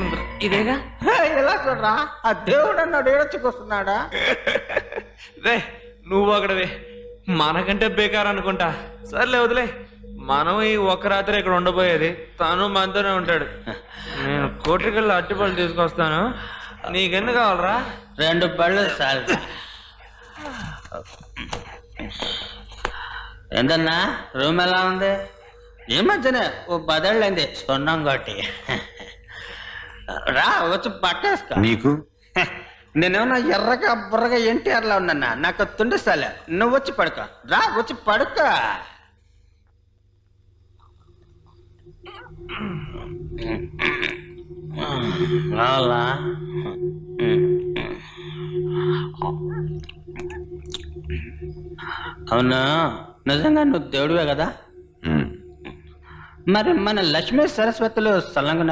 ఉంది? ఇదేగా. ఎలా చూడరా, ఆ దేవుడు అన్నాడు ఏడొచ్చుకొస్తున్నాడా? రే నువ్వు ఒకడవే, మనకంటే బేకార్ అనుకుంటా. సర్లే వదిలే, మనం ఈ ఒక్క రాత్రి ఇక్కడ ఉండబోయేది, తను మనతోనే ఉంటాడు. నేను కోటికల్లో అట్టిపళ్ళు తీసుకొస్తాను, నీకెన్ని కావాలరా? 2 పళ్ళు చాలు. ఏంటన్నా రూమ్ ఎలా ఉంది? ఈ మధ్యనే ఓ 10 ఏళ్ళైంది సున్నం కొట్టి. రా వచ్చి పట్టేసుకో. నీకు నేనేమన్నా ఎర్రగా బుర్రగా ఎన్టీఆర్లా ఉన్నా, నాకు తుండిస్తాలే. నువ్వు వచ్చి పడుకో. రా వచ్చి పడుకో. రావాలా? అవునా, నిజంగా నువ్వు దేవుడివే కదా? మరి మన లక్ష్మీ సరస్వతులు సల్లంగా